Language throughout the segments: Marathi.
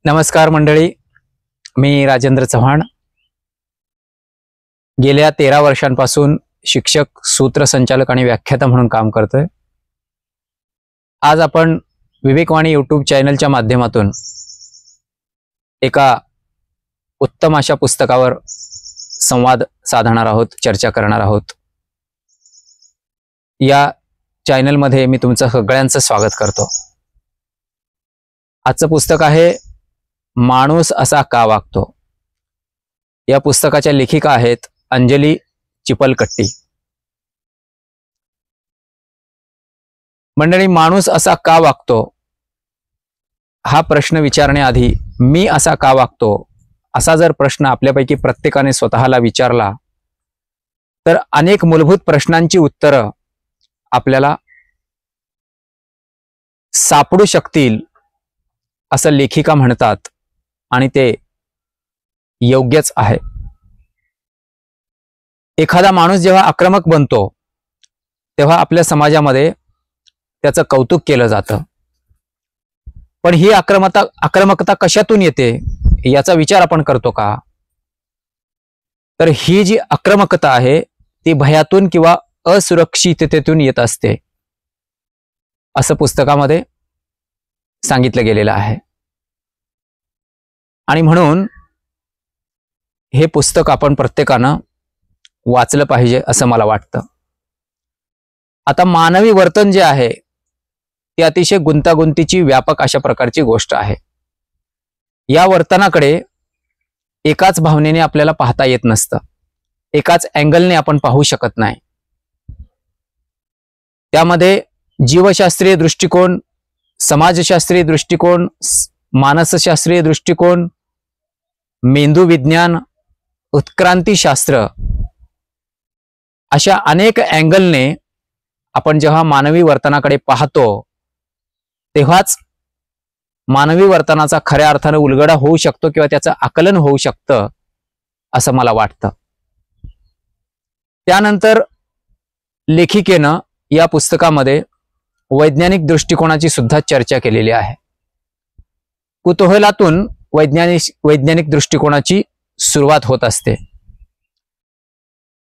नमस्कार मंडळी, मी राजेंद्र चव्हाण. गेल्या 13 वर्षांपासून शिक्षक, सूत्रसंचालक आणि व्याख्याता म्हणून काम करतोय. आज आपण विवेकवाणी यूट्यूब चॅनलच्या माध्यमातून एका उत्तम अशा पुस्तकावर संवाद साधणार आहोत, चर्चा करणार आहोत. या चॅनलमध्ये मी तुमचं सगळ्यांचं स्वागत करतो. आजचं पुस्तक आहे माणूस असा का वागतो. या पुस्तकाच्या लेखिका आहेत अंजली चिपलकट्टी. मंडळी, माणूस असा का वागतो हा प्रश्न विचारण्याआधी मी असा का वागतो असा जर प्रश्न आपल्यापैकी प्रत्येकाने स्वतःला विचारला तर अनेक मूलभूत प्रश्नांची उत्तरं आपल्याला सापडू शकतील असं लेखिका म्हणतात आणि ते योग्यच आहे. एखादा माणूस जेव्हा आक्रमक बनतो तेव्हा आपल्या समाजामध्ये त्याचं कौतुक केलं जातं. पण ही आक्रमकता कशातून येते याचा विचार आपण करतो का? तर ही जी आक्रमकता आहे ती भयातून किंवा असुरक्षिततेतून येत असते असं पुस्तकामध्ये सांगितलं गेलेलं आहे. आणि म्हणून हे पुस्तक आपण प्रत्येकानं वाचलं पाहिजे असं मला वाटतं. आता मानवी वर्तन जे आहे ते अतिशय गुंतागुंतीची व्यापक अशा प्रकारची गोष्ट आहे. या वर्तनाकडे एकाच भावनेने आपल्याला पाहता येत नसतं, एकाच अँगलने आपण पाहू शकत नाही. त्यामध्ये जीवशास्त्रीय दृष्टिकोन, समाजशास्त्रीय दृष्टिकोन, मानसशास्त्रीय दृष्टिकोन, मेंदू विज्ञान, उत्क्रांतीशास्त्र अशा अनेक अँगलने आपण जेव्हा मानवी वर्तनाकडे पाहतो तेव्हाच मानवी वर्तनाचा खऱ्या अर्थाने उलगडा होऊ शकतो किंवा त्याचं आकलन होऊ शकतं असं मला वाटतं. त्यानंतर लेखिकेनं या पुस्तकामध्ये वैज्ञानिक दृष्टिकोनाची सुद्धा चर्चा केलेली आहे. कुतूहलातून वैज्ञानिक दृष्टिकोनाची सुरुवात होत असते.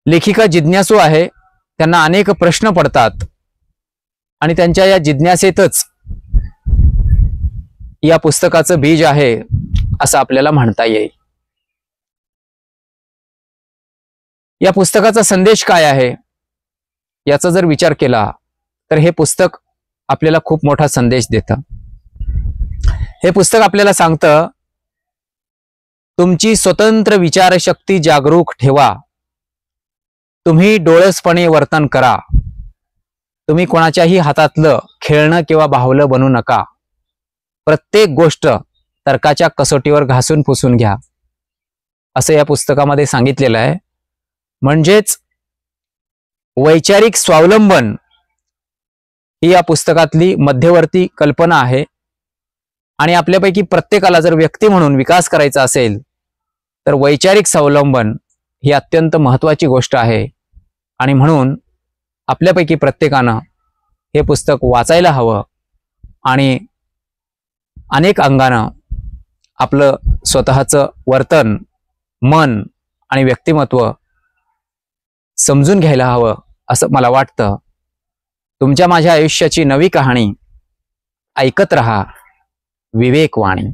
लेखिका जिज्ञासू आहे, त्यांना अनेक प्रश्न पडतात आणि त्यांच्या या जिज्ञासेतच या पुस्तकाचं बीज आहे असं आपल्याला म्हणता येईल. या पुस्तकाचा संदेश काय आहे याचा जर विचार केला तर हे पुस्तक आपल्याला खूप मोठा संदेश देतं. हे पुस्तक आपल्याला सांगतं, तुमची स्वतंत्र विचारशक्ती जागरूक ठेवा. तुम्ही डोळसपणे वर्तन करा. तुम्ही कोणाच्याही हातातलं खेळणं किंवा बाहुलं बनू नका. प्रत्येक गोष्ट तर्काच्या कसोटीवर घासून पुसून घ्या असं या पुस्तकामध्ये सांगितलेलं आहे. म्हणजेच वैचारिक स्वावलंबन ही या पुस्तकातली मध्यवर्ती कल्पना आहे. आणि आपल्यापैकी प्रत्येकाला जर व्यक्ती म्हणून विकास करायचा असेल तर वैचारिक स्वावलंबन ही अत्यंत महत्त्वाची गोष्ट आहे. आणि म्हणून आपल्यापैकी प्रत्येकानं हे पुस्तक वाचायला हवं आणि अनेक अंगानं आपलं स्वतःचं वर्तन, मन आणि व्यक्तिमत्व समजून घ्यायला हवं असं मला वाटतं. तुमच्या माझ्या आयुष्याची नवी कहाणी ऐकत रहा विवेकवाणी.